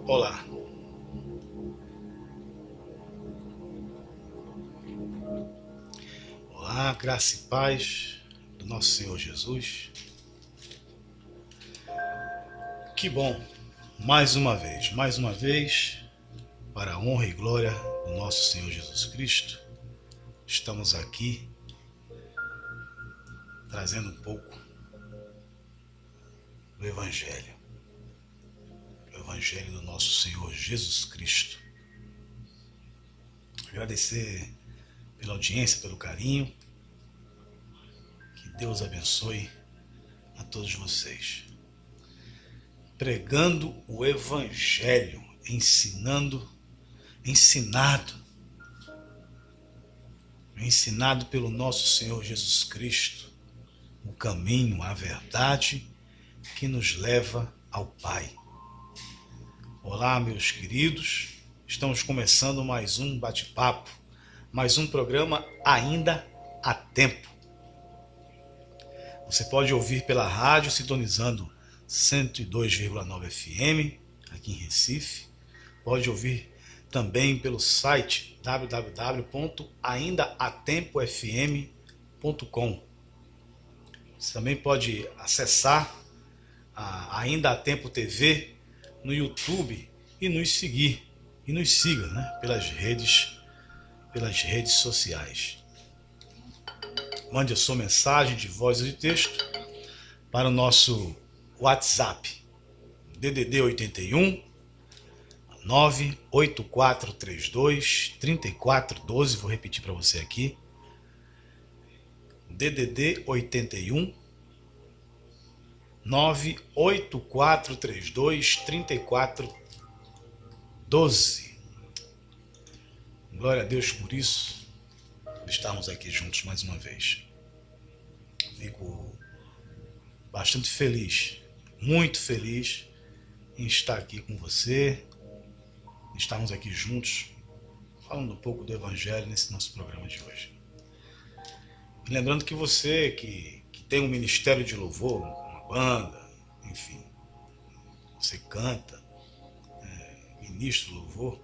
Olá. Olá, graça e paz do nosso Senhor Jesus. Que bom, mais uma vez, para a honra e glória do nosso Senhor Jesus Cristo, estamos aqui trazendo um pouco do Evangelho do nosso Senhor Jesus Cristo. Agradecer pela audiência, pelo carinho. Que Deus abençoe a todos vocês. Pregando o Evangelho, ensinado pelo nosso Senhor Jesus Cristo, o caminho, a verdade que nos leva ao Pai. Olá, meus queridos, estamos começando mais um bate-papo, mais um programa Ainda há Tempo. Você pode ouvir pela rádio sintonizando 102,9 FM aqui em Recife. Pode ouvir também pelo site www.aindahatempofm.com. Você também pode acessar a Ainda há Tempo TV no YouTube e nos seguir. E nos siga, pelas redes sociais. Mande a sua mensagem de voz ou de texto para o nosso WhatsApp, DDD 81 98432 3412. Vou repetir para você aqui. DDD 81 98432 3412. Glória a Deus por isso, por estarmos aqui juntos mais uma vez. Fico bastante feliz, muito feliz em estar aqui com você, estarmos aqui juntos, falando um pouco do Evangelho nesse nosso programa de hoje. E lembrando que você que tem um ministério de louvor, uma banda, enfim, você canta, ministra louvor,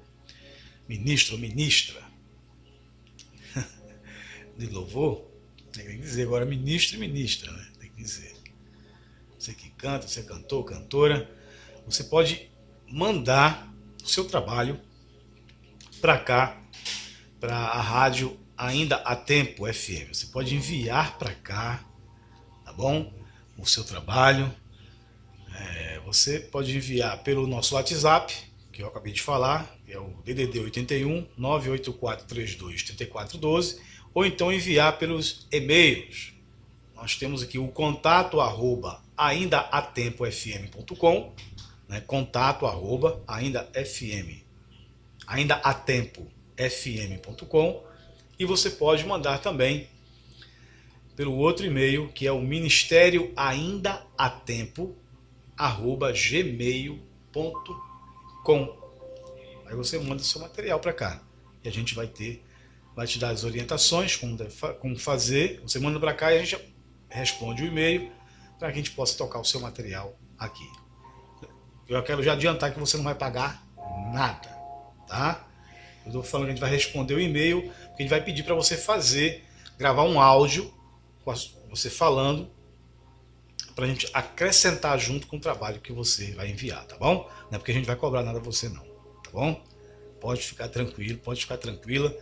ministro ou ministra de louvor, tem que dizer agora ministro e ministra, tem que dizer. Você que canta, você é cantor, cantora, você pode mandar o seu trabalho para cá, para a rádio Ainda há Tempo FM. Você pode enviar para cá, tá bom? O seu trabalho. Você pode enviar pelo nosso WhatsApp, que eu acabei de falar, que é o DDD 81 98432 3412, ou então enviar pelos e-mails. Nós temos aqui o contato @aindahatempofm.com, contato aindahatempofm.com, e você pode mandar também pelo outro e-mail, que é o ministério aindahatempo@gmail.com. Aí você manda seu material para cá e a gente vai te dar as orientações, como fazer. Você manda para cá e a gente responde o e-mail para que a gente possa tocar o seu material aqui. Eu quero já adiantar que você não vai pagar nada, tá? Eu estou falando que a gente vai responder o e-mail, porque a gente vai pedir para você gravar um áudio com você falando, para a gente acrescentar junto com o trabalho que você vai enviar, tá bom? Não é porque a gente vai cobrar nada a você não, tá bom? Pode ficar tranquilo, pode ficar tranquila,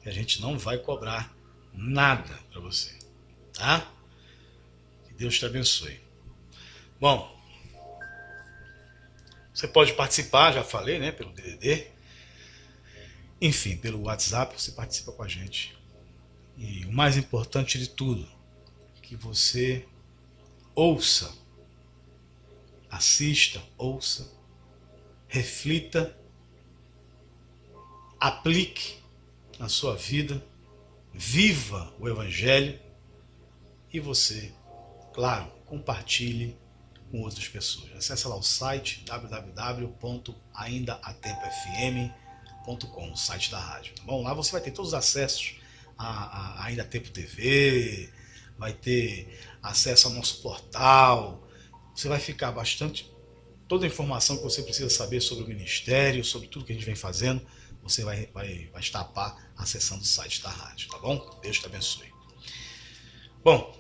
que a gente não vai cobrar nada para você, tá? Que Deus te abençoe. Bom, você pode participar, já falei, pelo DDD. Enfim, pelo WhatsApp você participa com a gente. E o mais importante de tudo, que você ouça, assista, reflita, aplique na sua vida, viva o Evangelho e você, claro, compartilhe com outras pessoas. Acesse lá o site www.aindahatempofm.com, o site da rádio. Bom, lá você vai ter todos os acessos a Ainda Tempo TV, vai ter acesso ao nosso portal, você vai ficar bastante... Toda a informação que você precisa saber sobre o Ministério, sobre tudo que a gente vem fazendo, você vai estar a par acessando o site da rádio, tá bom? Deus te abençoe. Bom,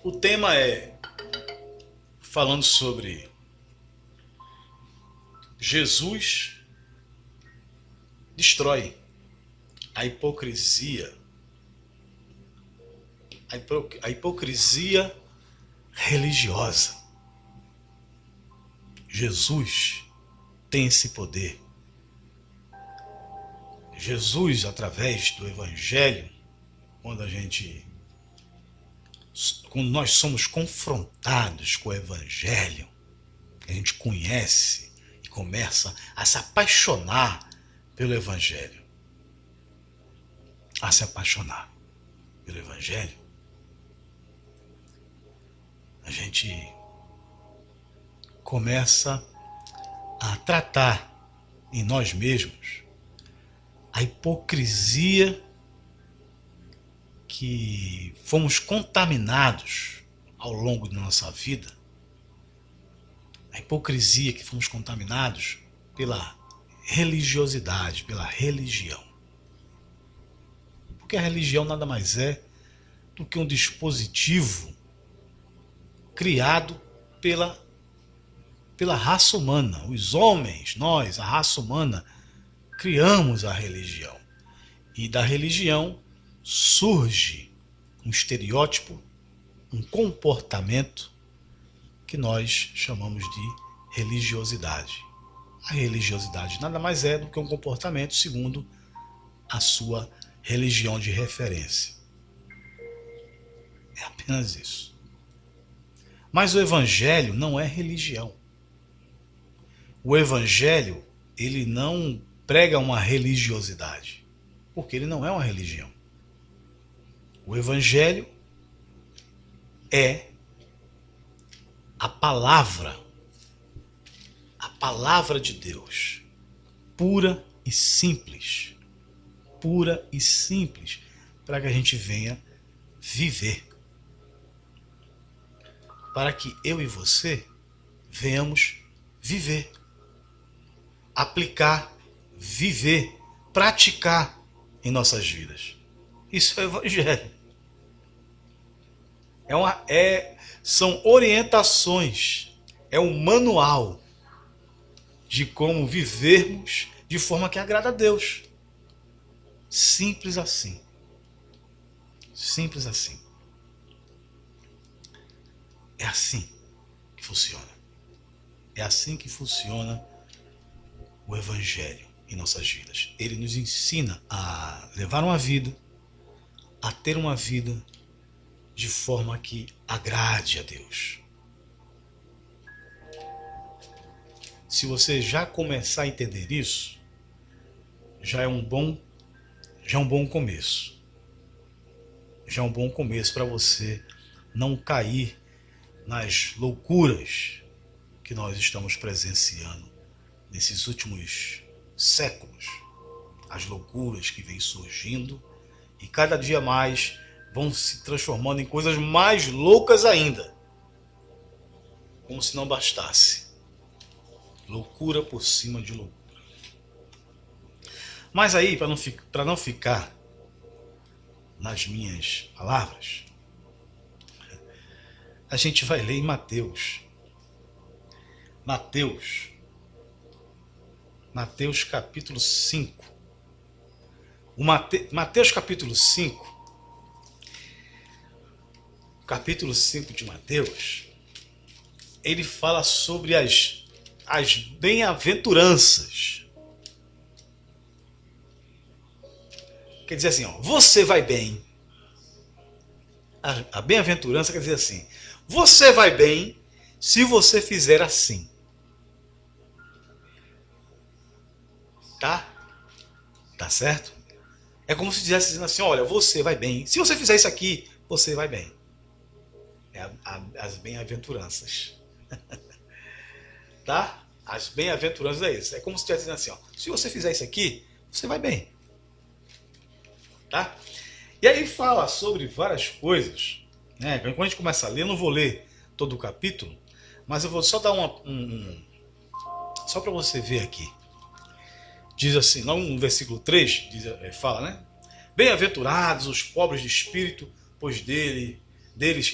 o tema é falando sobre Jesus destrói a hipocrisia. A hipocrisia religiosa. Jesus tem esse poder. Jesus, através do Evangelho, quando nós somos confrontados com o Evangelho, a gente conhece e começa a se apaixonar pelo Evangelho. A se apaixonar pelo Evangelho, a gente começa a tratar em nós mesmos a hipocrisia que fomos contaminados ao longo da nossa vida, a hipocrisia que fomos contaminados pela religiosidade, pela religião. Porque a religião nada mais é do que um dispositivo criado pela raça humana. Os homens, nós, a raça humana, criamos a religião. E da religião surge um estereótipo, um comportamento que nós chamamos de religiosidade. A religiosidade nada mais é do que um comportamento segundo a sua religião de referência. É apenas isso. Mas o Evangelho não é religião. O Evangelho, ele não prega uma religiosidade, porque ele não é uma religião. O Evangelho é a palavra de Deus, pura e simples, para que a gente venha viver, para que eu e você venhamos viver, aplicar, viver, praticar em nossas vidas. Isso é o Evangelho. São orientações, é um manual de como vivermos de forma que agrada a Deus. Simples assim. Simples assim. É assim que funciona. É assim que funciona o Evangelho em nossas vidas. Ele nos ensina a levar uma vida, a ter uma vida de forma que agrade a Deus. Se você já começar a entender isso, já é um bom começo. Já é um bom começo para você não cair nas loucuras que nós estamos presenciando nesses últimos séculos. As loucuras que vêm surgindo e cada dia mais vão se transformando em coisas mais loucas ainda. Como se não bastasse. Loucura por cima de loucura. Mas aí, para não ficar nas minhas palavras, a gente vai ler em Mateus. Mateus capítulo 5. Mateus capítulo 5. Capítulo 5 de Mateus, ele fala sobre as bem-aventuranças. Quer dizer assim, você vai bem. A bem-aventurança quer dizer assim, você vai bem se você fizer assim. Tá? Tá certo? É como se estivesse dizendo assim, olha, você vai bem. Se você fizer isso aqui, você vai bem. É as bem-aventuranças. Tá? As bem-aventuranças é isso. É como se estivesse dizendo assim, ó, se você fizer isso aqui, você vai bem. Tá? E aí fala sobre várias coisas. Né? Quando a gente começa a ler, eu não vou ler todo o capítulo, mas eu vou só dar só para você ver aqui. Diz assim, no versículo 3, fala, né? Bem-aventurados os pobres de espírito, pois deles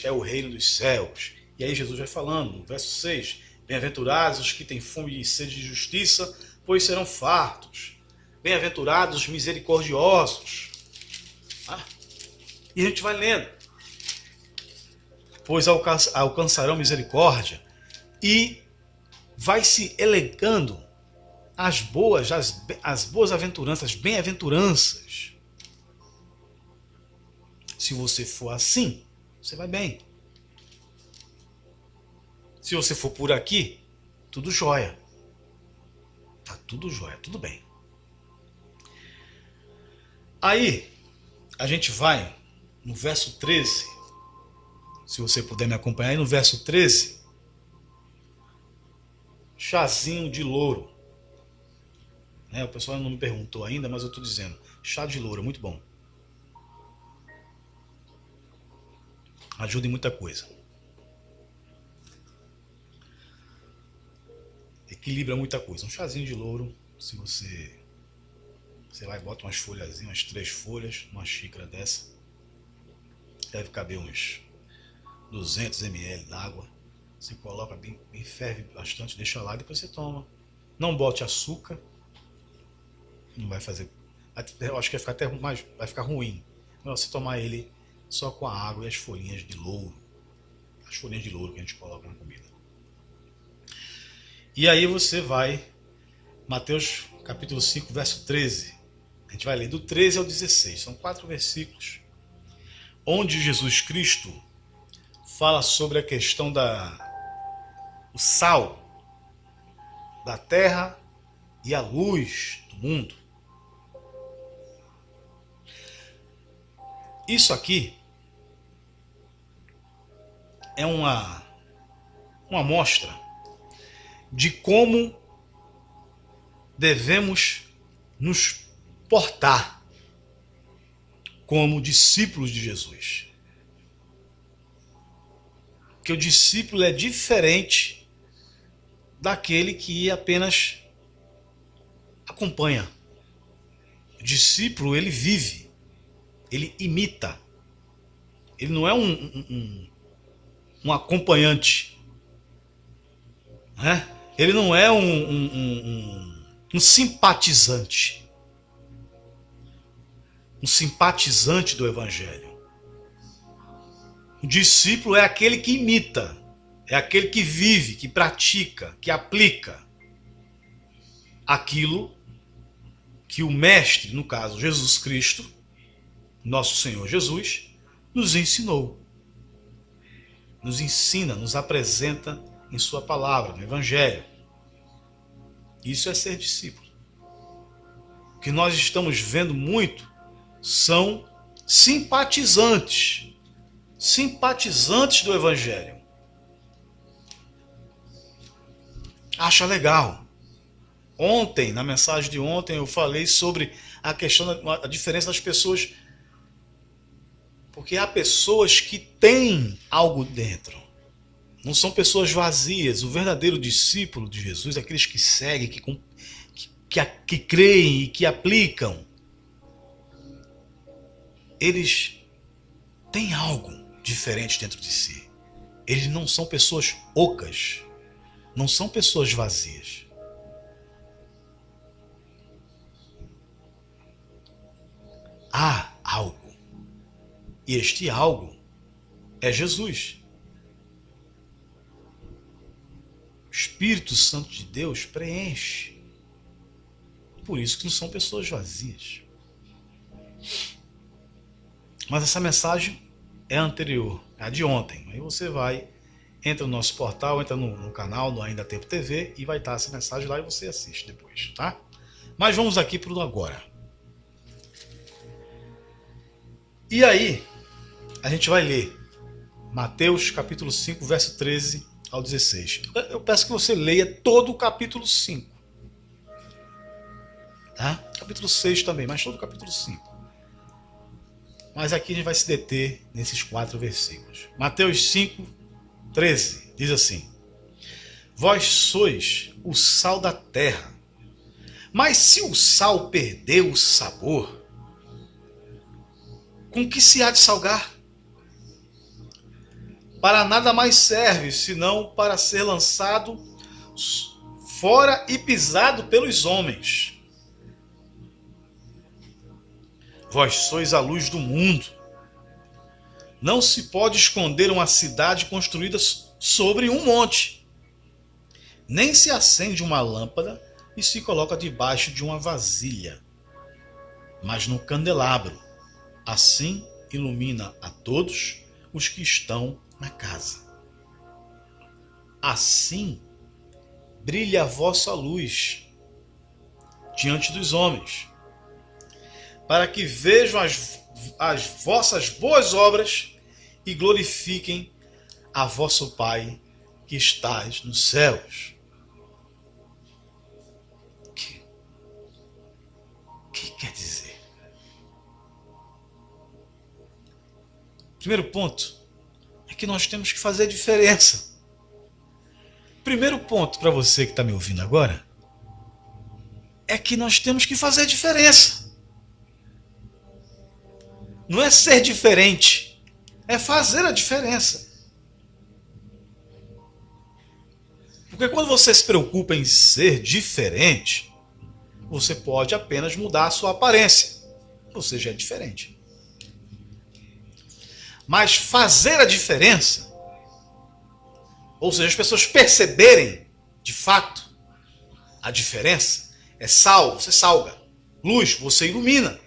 é o reino dos céus. E aí Jesus vai falando, no verso 6, bem-aventurados os que têm fome e sede de justiça, pois serão fartos. Bem-aventurados os misericordiosos. E a gente vai lendo. Pois alcançarão misericórdia. E vai se elegando as boas aventuranças, bem-aventuranças. Se você for assim, você vai bem. Se você for por aqui, tudo jóia. Tá tudo jóia, tudo bem. Aí, a gente vai no verso 13. Se você puder me acompanhar aí no verso 13. Chazinho de louro. O pessoal não me perguntou ainda, mas eu estou dizendo. Chá de louro, muito bom. Ajuda em muita coisa. Equilibra muita coisa. Um chazinho de louro, se você vai e bota umas folhazinhas, umas 3 folhas, numa xícara dessa. Deve caber uns 200 ml d'água. Você coloca bem, ferve bastante, deixa lá, depois você toma. Não bote açúcar. Não vai fazer. Eu acho que vai ficar ruim. Melhor você tomar ele só com a água e as folhinhas de louro. As folhinhas de louro que a gente coloca na comida. E aí você vai, Mateus capítulo 5, verso 13. A gente vai ler do 13 ao 16. São 4 versículos. Onde Jesus Cristo fala sobre a questão o sal da terra e a luz do mundo. Isso aqui é uma amostra de como devemos nos portar como discípulos de Jesus. Que o discípulo é diferente daquele que apenas acompanha. O discípulo, ele vive, ele imita. Ele não é um acompanhante, né? Ele não é um simpatizante. Um simpatizante do Evangelho. O discípulo é aquele que imita, é aquele que vive, que pratica, que aplica aquilo que o Mestre, no caso Jesus Cristo, nosso Senhor Jesus, nos ensinou. Nos ensina, nos apresenta em sua palavra, no Evangelho. Isso é ser discípulo. O que nós estamos vendo muito são simpatizantes do Evangelho. Acha legal. Ontem, na mensagem de ontem, eu falei sobre a questão da diferença das pessoas. Porque há pessoas que têm algo dentro. Não são pessoas vazias. O verdadeiro discípulo de Jesus é aqueles que seguem, que creem e que aplicam. Eles têm algo diferente dentro de si. Eles não são pessoas ocas. Não são pessoas vazias. Há algo. E este algo é Jesus. O Espírito Santo de Deus preenche. Por isso que não são pessoas vazias. Mas essa mensagem é anterior, é a de ontem. Aí você entra no nosso portal, entra no canal, no Ainda Tempo TV, e vai estar essa mensagem lá e você assiste depois, tá? Mas vamos aqui para o agora. E aí, a gente vai ler Mateus capítulo 5, verso 13 ao 16. Eu peço que você leia todo o capítulo 5. Tá? Capítulo 6 também, mas todo o capítulo 5. Mas aqui a gente vai se deter nesses 4 versículos. Mateus 5, 13, diz assim: Vós sois o sal da terra, mas se o sal perder o sabor, com que se há de salgar? Para nada mais serve, senão para ser lançado fora e pisado pelos homens. Vós sois a luz do mundo. Não se pode esconder uma cidade construída sobre um monte. Nem se acende uma lâmpada e se coloca debaixo de uma vasilha, mas no candelabro. Assim ilumina a todos os que estão na casa. Assim brilha a vossa luz diante dos homens, para que vejam as vossas boas obras e glorifiquem a vosso Pai que estás nos céus. O que quer dizer? Primeiro ponto é que nós temos que fazer a diferença. Primeiro ponto para você que está me ouvindo agora é que nós temos que fazer a diferença. Não é ser diferente, é fazer a diferença. Porque quando você se preocupa em ser diferente, você pode apenas mudar a sua aparência. Você já é diferente. Mas fazer a diferença, ou seja, as pessoas perceberem de fato a diferença, é sal, você salga. Luz, você ilumina.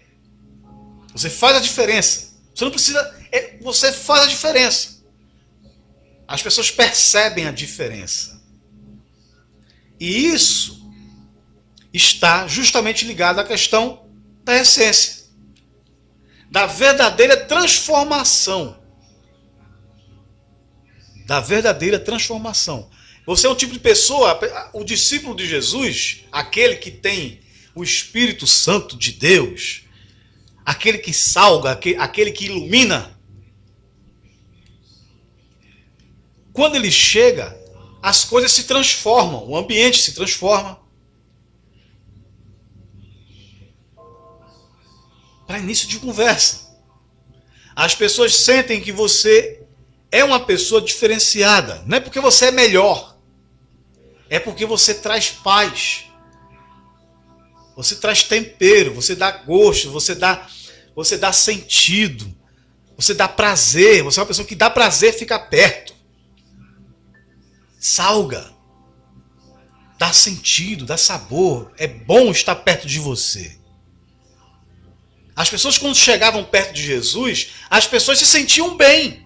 Você faz a diferença. Você não precisa, você faz a diferença. As pessoas percebem a diferença. E isso está justamente ligado à questão da essência, da verdadeira transformação. Da verdadeira transformação. Você é um tipo de pessoa, o discípulo de Jesus, aquele que tem o Espírito Santo de Deus, aquele que salga, aquele que ilumina. Quando ele chega, as coisas se transformam, o ambiente se transforma. Para início de conversa, as pessoas sentem que você é uma pessoa diferenciada. Não é porque você é melhor, é porque você traz paz. Você traz tempero, você dá gosto, você dá sentido, você dá prazer. Você é uma pessoa que dá prazer ficar perto. Salga, dá sentido, dá sabor. É bom estar perto de você. As pessoas, quando chegavam perto de Jesus, as pessoas se sentiam bem.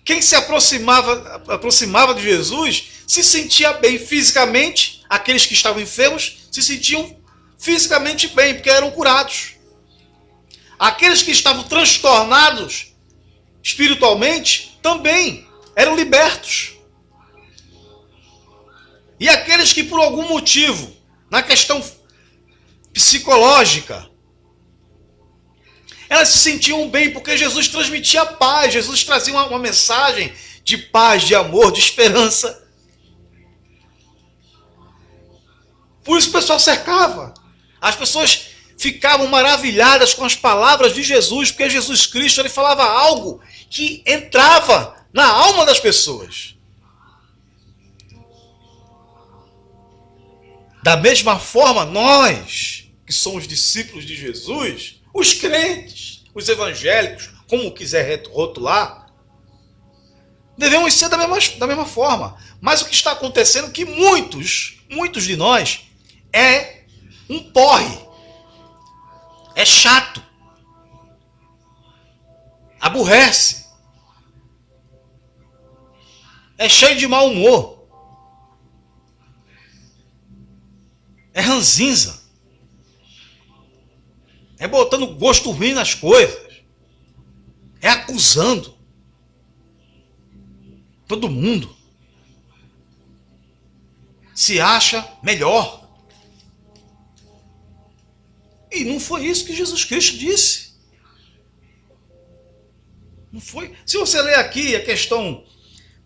Quem se aproximava de Jesus se sentia bem fisicamente. Aqueles que estavam enfermos se sentiam fisicamente bem, porque eram curados. Aqueles que estavam transtornados espiritualmente também eram libertos. E aqueles que por algum motivo, na questão psicológica, elas se sentiam bem porque Jesus transmitia paz, Jesus trazia uma mensagem de paz, de amor, de esperança. Por isso o pessoal cercava. As pessoas ficavam maravilhadas com as palavras de Jesus, porque Jesus Cristo ele falava algo que entrava na alma das pessoas. Da mesma forma, nós, que somos discípulos de Jesus, os crentes, os evangélicos, como quiser rotular, devemos ser da mesma forma. Mas o que está acontecendo é que muitos de nós é um porre, é chato, aborrece, é cheio de mau humor, é ranzinza. É botando gosto ruim nas coisas. É acusando todo mundo. Se acha melhor. E não foi isso que Jesus Cristo disse. Não foi. Se você ler aqui a questão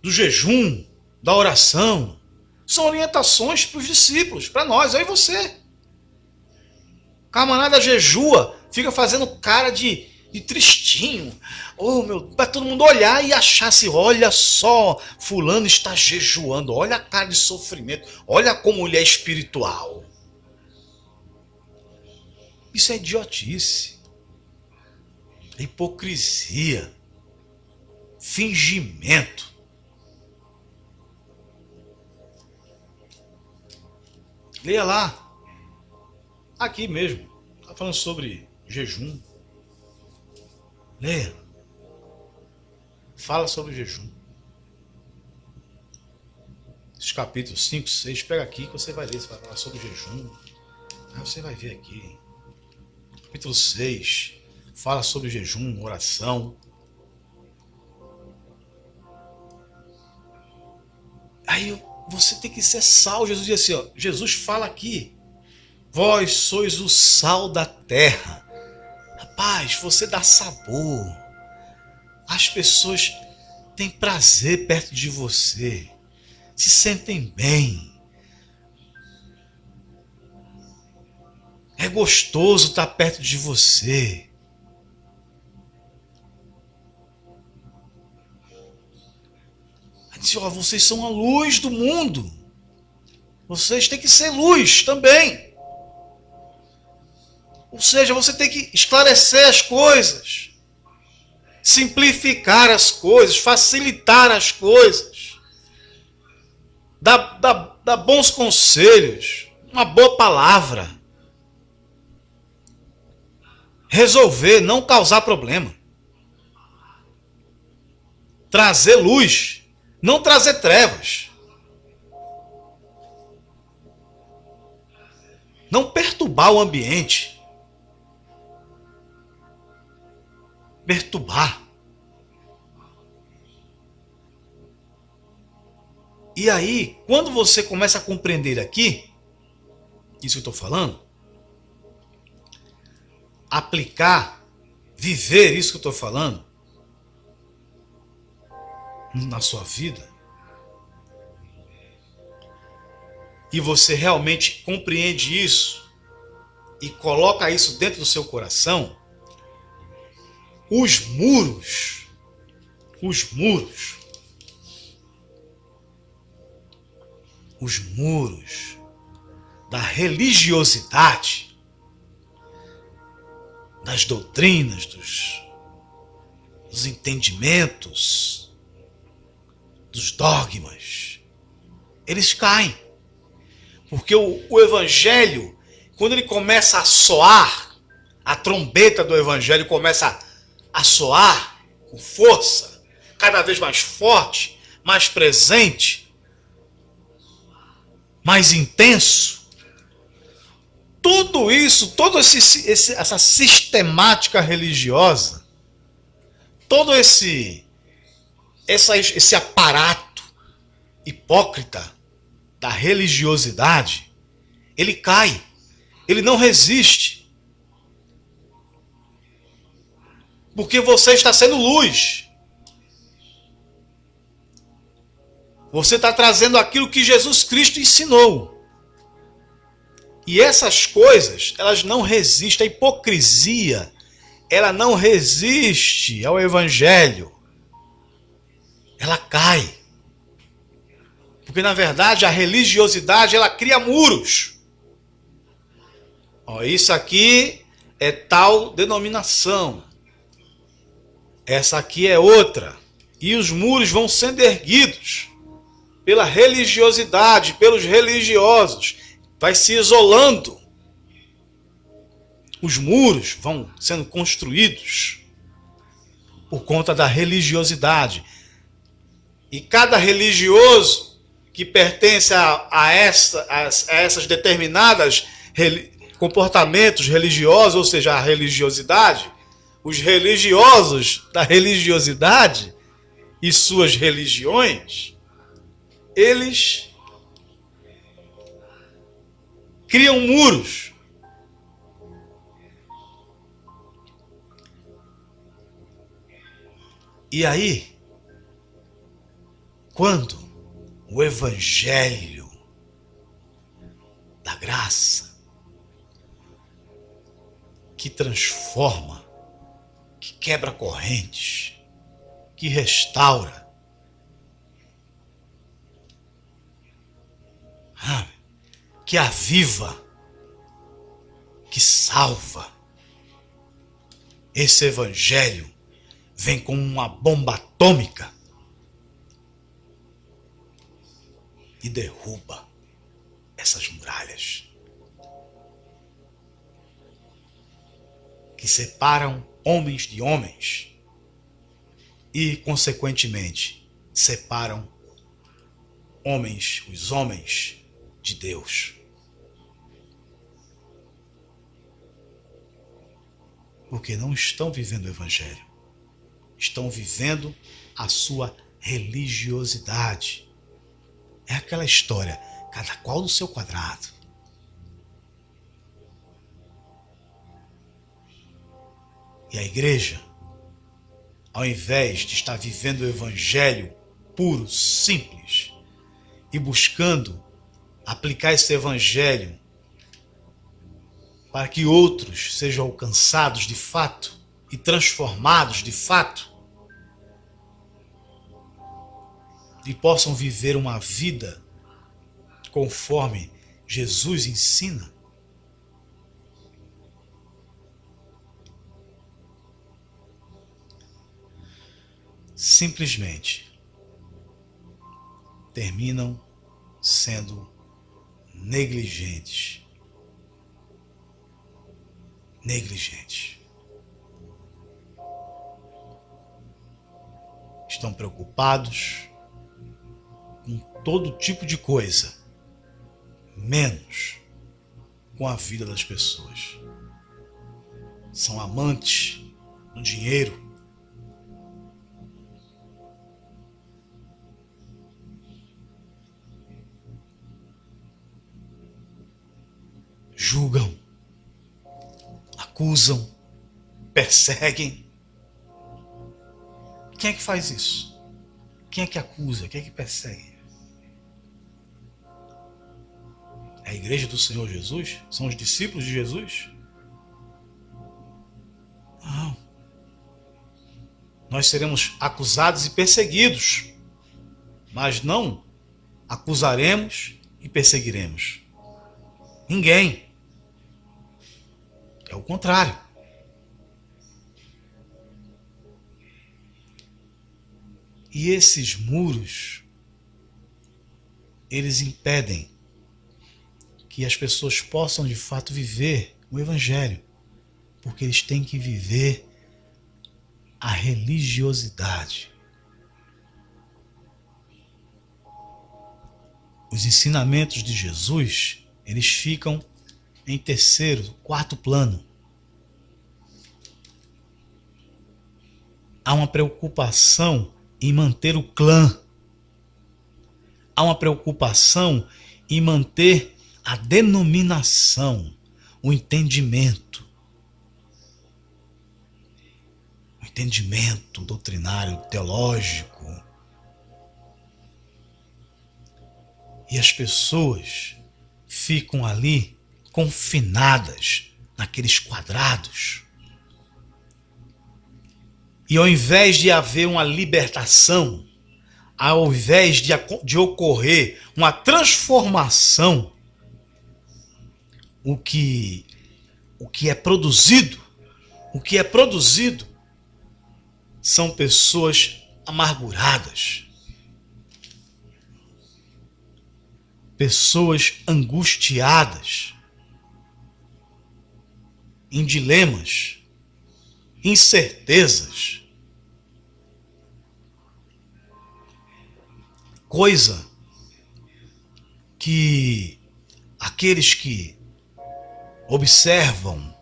do jejum, da oração, são orientações para os discípulos, para nós, eu e você. Camarada jejua, fica fazendo cara de tristinho. Oh, meu, para todo mundo olhar e achar assim, olha só, fulano está jejuando, olha a cara de sofrimento, olha como ele é espiritual. Isso é idiotice, é hipocrisia, fingimento. Leia lá. Aqui mesmo. Está falando sobre jejum. Leia. Fala sobre jejum. Os capítulos 5, 6. Pega aqui que você vai ler. Você vai falar sobre jejum. Aí você vai ver aqui. Capítulo 6. Fala sobre jejum, oração. Aí você tem que ser sal. Jesus diz assim, ó, Jesus fala aqui. Vós sois o sal da terra. Rapaz, você dá sabor. As pessoas têm prazer perto de você. Se sentem bem. É gostoso estar perto de você. Ele diz, ó, vocês são a luz do mundo. Vocês têm que ser luz também. Ou seja, você tem que esclarecer as coisas, simplificar as coisas, facilitar as coisas, dar bons conselhos, uma boa palavra, resolver, não causar problema, trazer luz, não trazer trevas, não perturbar o ambiente. Perturbar. E aí, quando você começa a compreender aqui, isso que eu estou falando, aplicar, viver isso que eu estou falando, na sua vida, e você realmente compreende isso, e coloca isso dentro do seu coração, os muros da religiosidade, das doutrinas, dos entendimentos, dos dogmas, eles caem. Porque o evangelho, quando ele começa a soar, a trombeta do evangelho começa a soar com força, cada vez mais forte, mais presente, mais intenso. Tudo isso, toda essa sistemática religiosa, todo esse aparato hipócrita da religiosidade, ele cai, ele não resiste. Porque você está sendo luz. Você está trazendo aquilo que Jesus Cristo ensinou. E essas coisas, elas não resistem. A hipocrisia, ela não resiste ao Evangelho. Ela cai. Porque, na verdade, a religiosidade, ela cria muros. Ó, isso aqui é tal denominação. Essa aqui é outra. E os muros vão sendo erguidos pela religiosidade, pelos religiosos. Vai se isolando. Os muros vão sendo construídos por conta da religiosidade. E cada religioso que pertence a essas determinadas comportamentos religiosos, ou seja, a religiosidade, os religiosos da religiosidade e suas religiões, eles criam muros. E aí, quando o evangelho da graça, que transforma, que quebra correntes, que restaura, que aviva, que salva, esse evangelho vem como uma bomba atômica e derruba essas muralhas que separam homens de homens e, consequentemente, separam os homens de Deus. Porque não estão vivendo o evangelho. Estão vivendo a sua religiosidade. É aquela história, cada qual no seu quadrado. E a igreja, ao invés de estar vivendo o evangelho puro, simples, e buscando aplicar esse evangelho para que outros sejam alcançados de fato e transformados de fato, e possam viver uma vida conforme Jesus ensina, simplesmente terminam sendo negligentes. Estão preocupados com todo tipo de coisa, menos com a vida das pessoas. São amantes do dinheiro. Julgam, acusam, perseguem. Quem é que faz isso? Quem é que acusa? Quem é que persegue? É a igreja do Senhor Jesus? São os discípulos de Jesus? Não. Nós seremos acusados e perseguidos, mas não acusaremos e perseguiremos ninguém. É o contrário. E esses muros, eles impedem que as pessoas possam de fato viver o evangelho, porque eles têm que viver a religiosidade. Os ensinamentos de Jesus, eles ficam em terceiro, quarto plano. Há uma preocupação em manter o clã. Há uma preocupação em manter a denominação, o entendimento. O entendimento doutrinário, teológico. E as pessoas ficam ali confinadas naqueles quadrados. E ao invés de haver uma libertação, ao invés de ocorrer uma transformação, o que é produzido são pessoas amarguradas, pessoas angustiadas, em dilemas, incertezas, coisa que aqueles que observam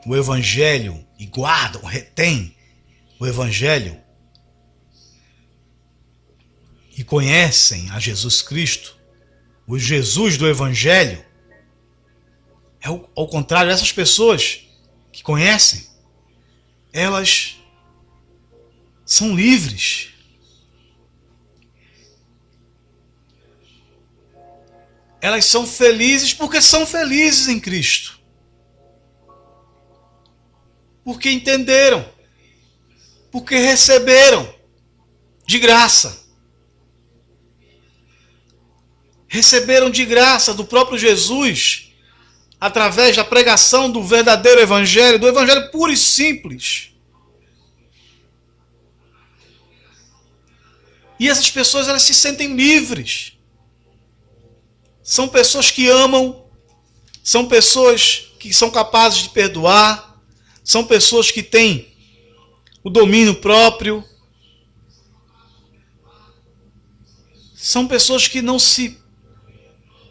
o Evangelho e guardam, retêm o Evangelho e conhecem a Jesus Cristo, o Jesus do Evangelho, ao contrário, essas pessoas que conhecem, elas são livres. Elas são felizes porque são felizes em Cristo. Porque entenderam. Porque receberam de graça. Receberam de graça do próprio Jesus, através da pregação do verdadeiro Evangelho, do Evangelho puro e simples. E essas pessoas, elas se sentem livres. São pessoas que amam, são pessoas que são capazes de perdoar, são pessoas que têm o domínio próprio, são pessoas que não se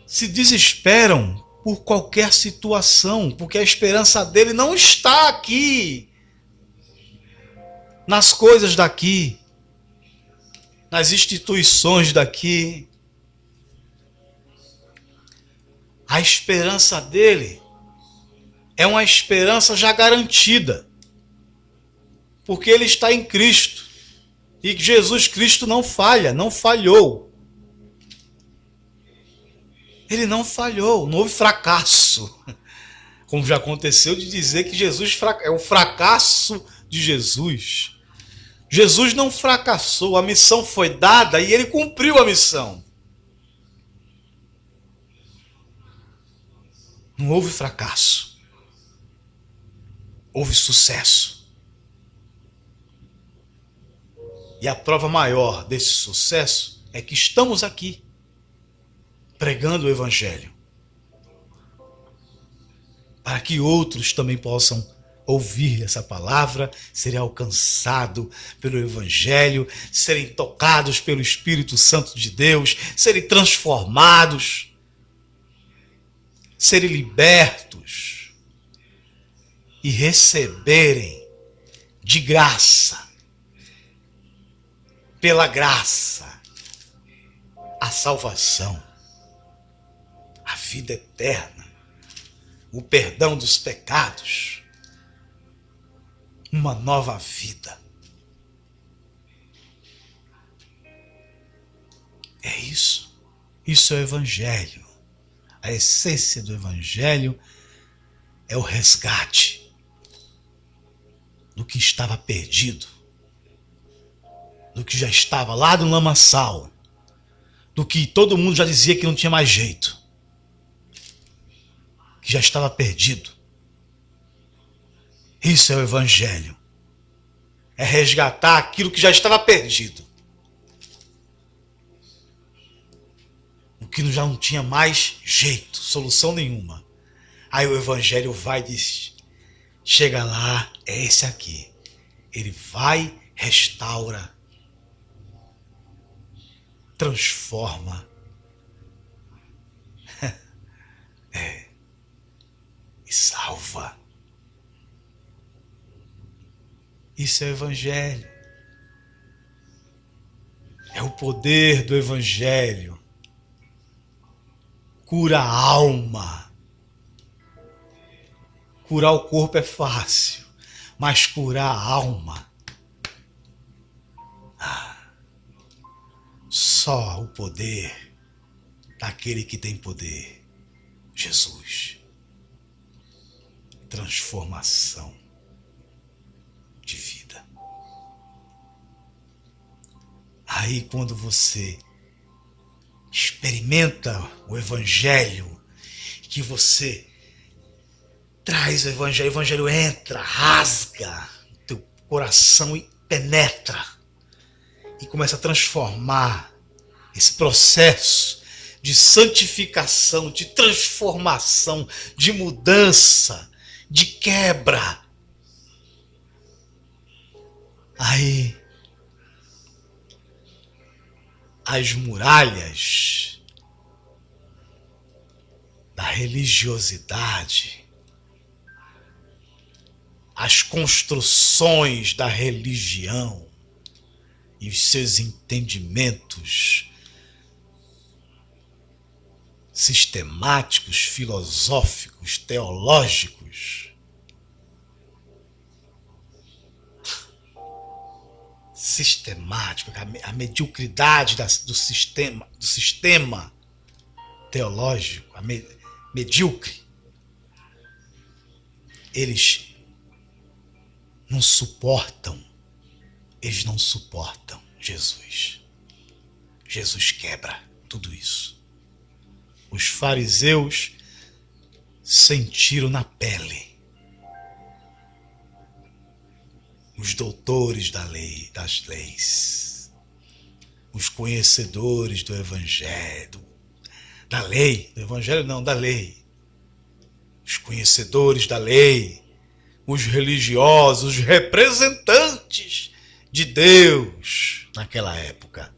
desesperam por qualquer situação, porque a esperança dele não está aqui, nas coisas daqui, nas instituições daqui. A esperança dele é uma esperança já garantida, porque ele está em Cristo, e Jesus Cristo não falha, não falhou. Ele não falhou, não houve fracasso, como já aconteceu de dizer que Jesus é o fracasso de Jesus. Jesus não fracassou, a missão foi dada e ele cumpriu a missão. Não houve fracasso, houve sucesso. E a prova maior desse sucesso é que estamos aqui, pregando o Evangelho, para que outros também possam ouvir essa palavra, serem alcançados pelo Evangelho, serem tocados pelo Espírito Santo de Deus, serem transformados, serem libertos e receberem de graça, pela graça, a salvação, a vida eterna, o perdão dos pecados, uma nova vida. É isso. Isso é o Evangelho. A essência do Evangelho é o resgate do que estava perdido, do que já estava lá no lamaçal, do que todo mundo já dizia que não tinha mais jeito, que já estava perdido. Isso é o Evangelho. É resgatar aquilo que já estava perdido. O que já não tinha mais jeito, solução nenhuma. Aí o Evangelho vai e diz, chega lá, é esse aqui. Ele vai, restaura, transforma. E salva. Isso é o Evangelho. É o poder do Evangelho. Cura a alma. Curar o corpo é fácil, mas curar a alma, só o poder daquele que tem poder, Jesus. Transformação de vida. Aí quando você experimenta o Evangelho, que você traz o Evangelho entra, rasga o teu coração e penetra e começa a transformar esse processo de santificação, de transformação, de mudança, de quebra. Aí as muralhas da religiosidade as construções da religião e os seus entendimentos sistemáticos, filosóficos, teológicos. Sistemático, a mediocridade do sistema teológico, medíocre. Eles não suportam Jesus. Jesus quebra tudo isso. Os fariseus sentiram na pele. Os doutores das leis, os conhecedores do evangelho, da lei, do evangelho não, da lei, os conhecedores da lei, os religiosos, os representantes de Deus naquela época.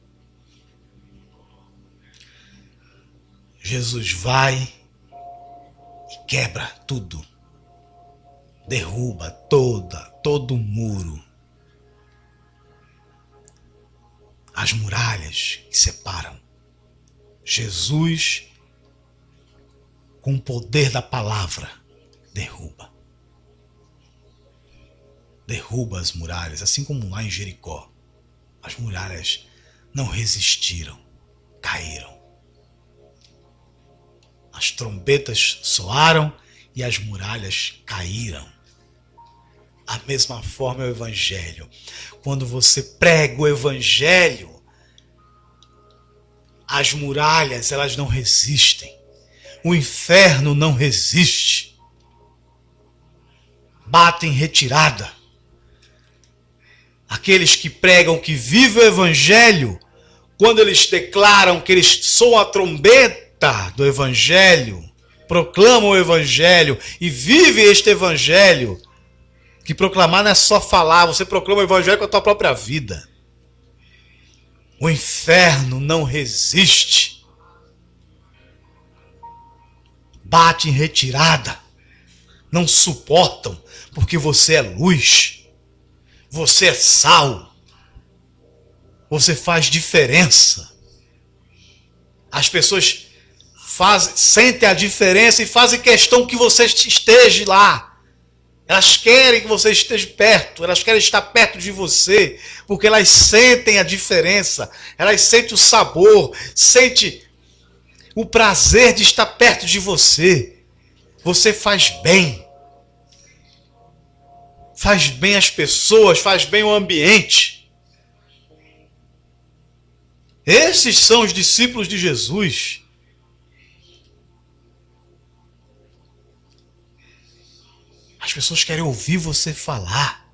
Jesus vai e quebra tudo, derruba todo muro, as muralhas que separam. Jesus, com o poder da palavra, derruba as muralhas, assim como lá em Jericó. As muralhas não resistiram, caíram. As trombetas soaram e as muralhas caíram. A mesma forma é o evangelho. Quando você prega o evangelho, as muralhas, elas não resistem. O inferno não resiste. Bate em retirada. Aqueles que pregam que vivem o evangelho, quando eles declaram que eles soam a trombeta do evangelho, proclamam o evangelho e vivem este evangelho, que proclamar não é só falar, você proclama o evangelho com a tua própria vida. O inferno não resiste. Bate em retirada. Não suportam, porque você é luz. Você é sal. Você faz diferença. As pessoas sentem a diferença e fazem questão que você esteja lá. Elas querem que você esteja perto, elas querem estar perto de você, porque elas sentem a diferença, elas sentem o sabor, sentem o prazer de estar perto de você. Você faz bem às pessoas, faz bem ao ambiente. Esses são os discípulos de Jesus. As pessoas querem ouvir você falar.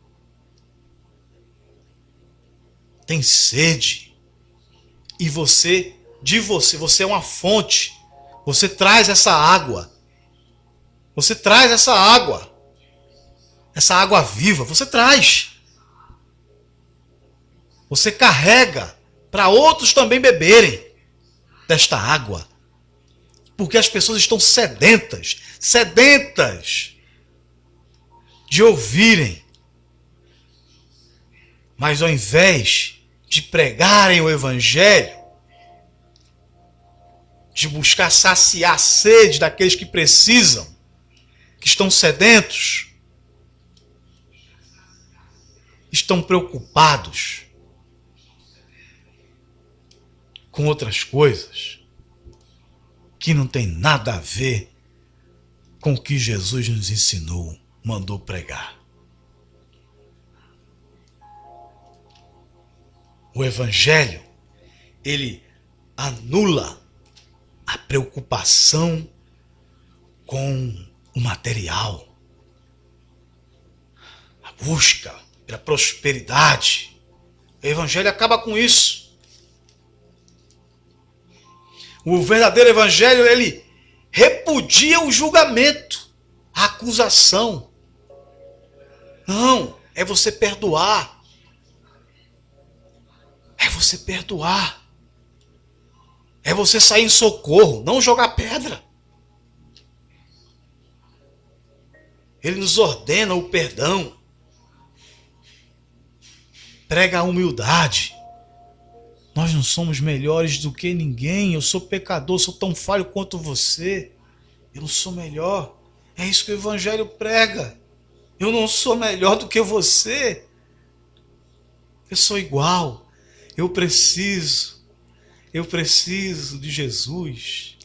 Tem sede. E você é uma fonte. Você traz essa água. Você traz essa água. Essa água viva, você traz. Você carrega para outros também beberem desta água. Porque as pessoas estão sedentas de ouvirem. Mas ao invés de pregarem o evangelho, de buscar saciar a sede daqueles que precisam, que estão sedentos, estão preocupados com outras coisas que não tem nada a ver com o que Jesus nos ensinou, mandou pregar. O evangelho, ele anula a preocupação com o material, a busca pela prosperidade. O evangelho acaba com isso. O verdadeiro evangelho, ele repudia o julgamento, a acusação. Não, é você perdoar. É você perdoar. É você sair em socorro, não jogar pedra. Ele nos ordena o perdão. Prega a humildade. Nós não somos melhores do que ninguém. Eu sou pecador, sou tão falho quanto você. Eu não sou melhor. É isso que o Evangelho prega. Eu não sou melhor do que você. Eu sou igual. Eu preciso de Jesus.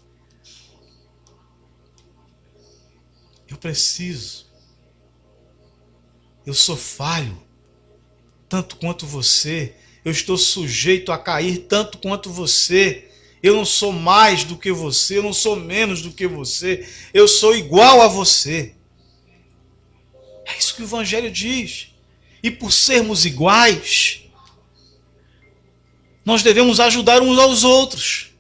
Eu preciso. Eu sou falho, tanto quanto você. Eu estou sujeito a cair tanto quanto você. Eu não sou mais do que você, eu não sou menos do que você. Eu sou igual a você. É isso que o Evangelho diz. E por sermos iguais, nós devemos ajudar uns aos outros.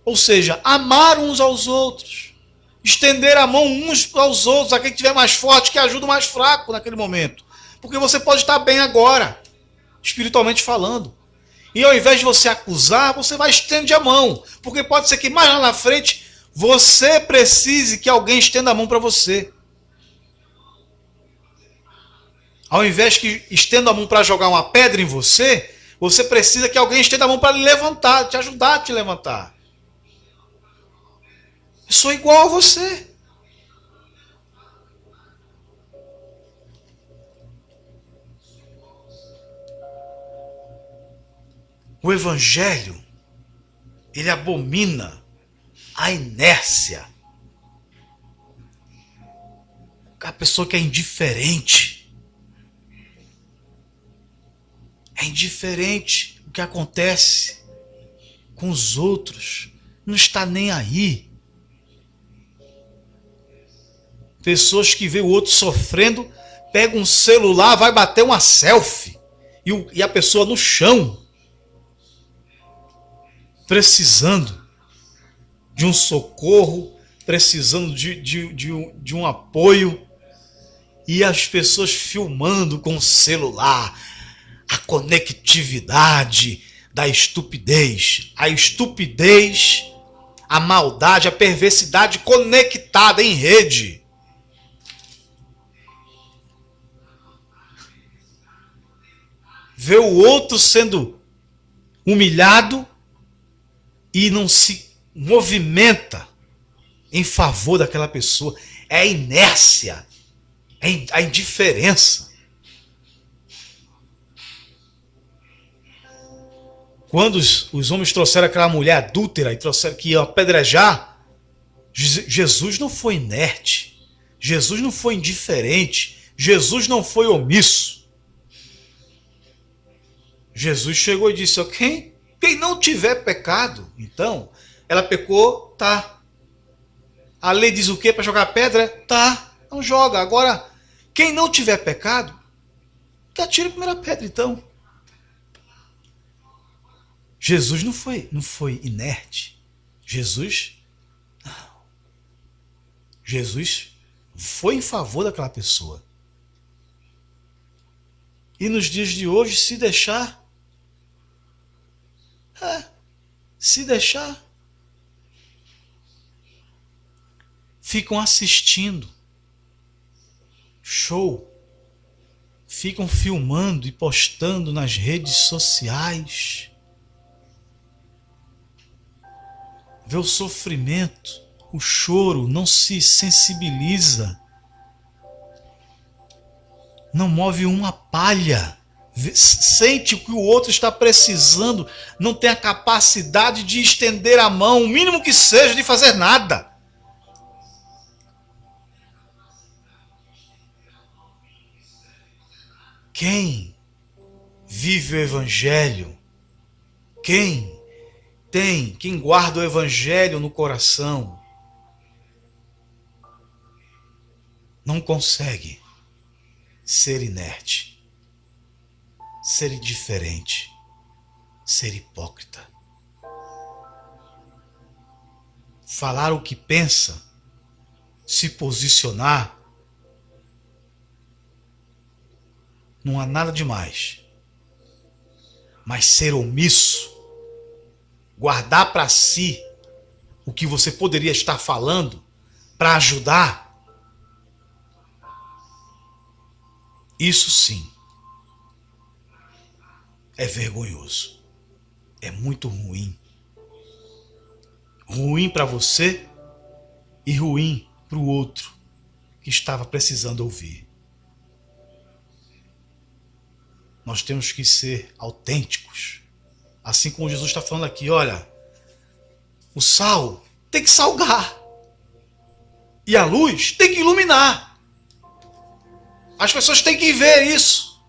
Ou seja, amar uns aos outros. Estender a mão uns aos outros, aquele que estiver mais forte, que ajuda o mais fraco naquele momento. Porque você pode estar bem agora, espiritualmente falando. E ao invés de você acusar, você vai estender a mão. Porque pode ser que mais lá na frente, você precise que alguém estenda a mão para você. Ao invés que estenda a mão para jogar uma pedra em você, você precisa que alguém estenda a mão para lhe levantar, te ajudar a te levantar. Eu sou igual a você. O Evangelho, ele abomina a inércia. A pessoa que é indiferente. É indiferente o que acontece com os outros. Não está nem aí. Pessoas que veem o outro sofrendo, pega um celular, vai bater uma selfie. E a pessoa no chão. Precisando de um socorro, precisando de um apoio. E as pessoas filmando com o celular. A conectividade da estupidez. A estupidez, a maldade, a perversidade conectada em rede. Ver o outro sendo humilhado e não se movimenta em favor daquela pessoa. É a inércia, é a indiferença. Quando os homens trouxeram aquela mulher adúltera e trouxeram que iam apedrejar, Jesus não foi inerte, Jesus não foi indiferente, Jesus não foi omisso. Jesus chegou e disse: quem não tiver pecado, então, ela pecou, tá. A lei diz o quê para jogar pedra? Tá, não joga. Agora, quem não tiver pecado, que atire a primeira pedra, então. Jesus não foi inerte. Jesus foi em favor daquela pessoa. E nos dias de hoje, se deixar, ficam assistindo show, ficam filmando e postando nas redes sociais. Vê o sofrimento, o choro, não se sensibiliza, não move uma palha. Sente o que o outro está precisando, não tem a capacidade de estender a mão, o mínimo que seja, de fazer nada. Quem vive o Evangelho, quem guarda o Evangelho no coração, não consegue ser inerte, ser indiferente, ser hipócrita. Falar o que pensa, se posicionar, não há nada demais. Mas ser omisso, guardar para si o que você poderia estar falando, para ajudar, isso sim é vergonhoso. É muito ruim. Ruim para você e ruim para o outro que estava precisando ouvir. Nós temos que ser autênticos. Assim como Jesus está falando aqui, olha, o sal tem que salgar. E a luz tem que iluminar. As pessoas têm que ver isso.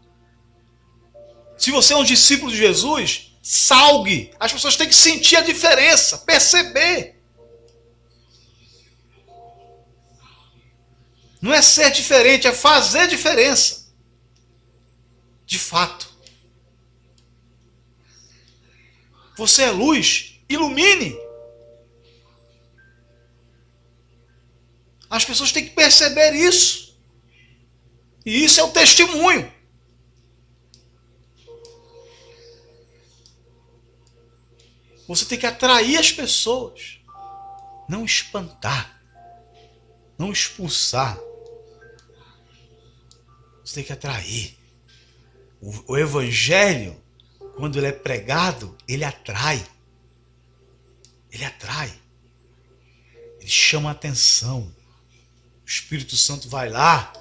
Se você é um discípulo de Jesus, salgue. As pessoas têm que sentir a diferença, perceber. Não é ser diferente, é fazer diferença. De fato. Você é luz, ilumine. As pessoas têm que perceber isso. E isso é o testemunho. Você tem que atrair as pessoas. Não espantar. Não expulsar. Você tem que atrair. O evangelho, quando ele é pregado, ele atrai. Ele atrai. Ele chama a atenção. O Espírito Santo vai lá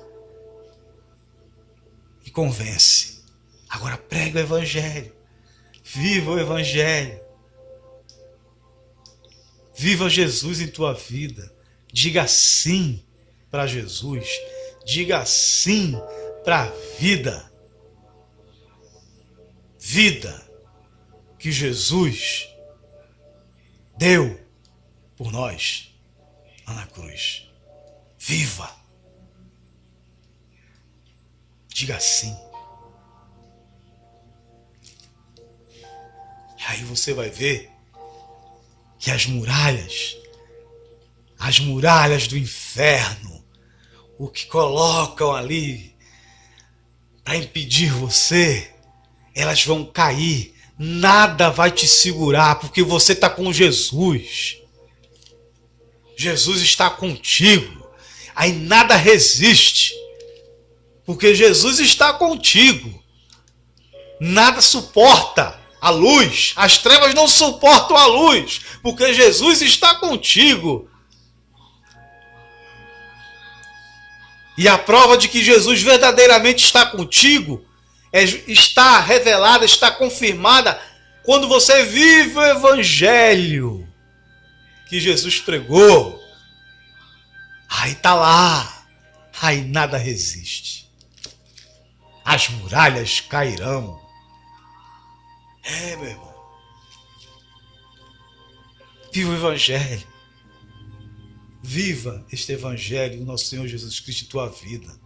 e convence. Agora prega o evangelho. Viva o evangelho. Viva Jesus em tua vida. Diga sim para Jesus. Diga sim para a vida. Vida que Jesus deu por nós lá na cruz. Viva. Diga sim. E aí você vai ver que as muralhas do inferno, o que colocam ali para impedir você, elas vão cair. Nada vai te segurar, porque você está com Jesus. Jesus está contigo. Aí nada resiste, porque Jesus está contigo. Nada suporta a luz. As trevas não suportam a luz, porque Jesus está contigo. E a prova de que Jesus verdadeiramente está contigo está revelada, está confirmada quando você vive o evangelho que Jesus pregou. Aí está lá. Aí nada resiste. As muralhas cairão. Meu irmão. Viva o evangelho. Viva este evangelho do nosso Senhor Jesus Cristo em tua vida.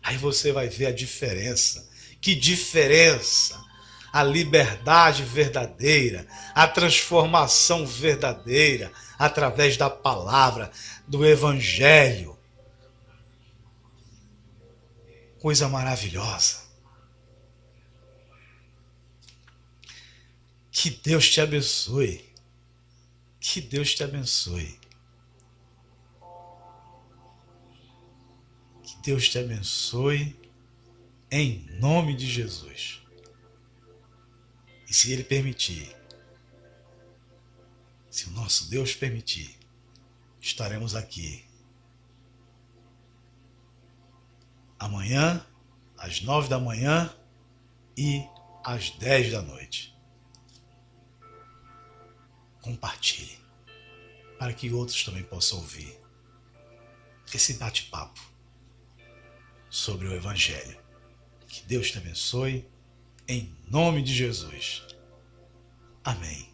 Aí você vai ver a diferença. Que diferença! A liberdade verdadeira, a transformação verdadeira através da palavra, do evangelho. Coisa maravilhosa. Que Deus te abençoe. Que Deus te abençoe. Que Deus te abençoe em nome de Jesus. E se Ele permitir, se o nosso Deus permitir, estaremos aqui amanhã, às 9 da manhã e às 10 da noite. Compartilhe, para que outros também possam ouvir esse bate-papo sobre o Evangelho. Que Deus te abençoe, em nome de Jesus. Amém.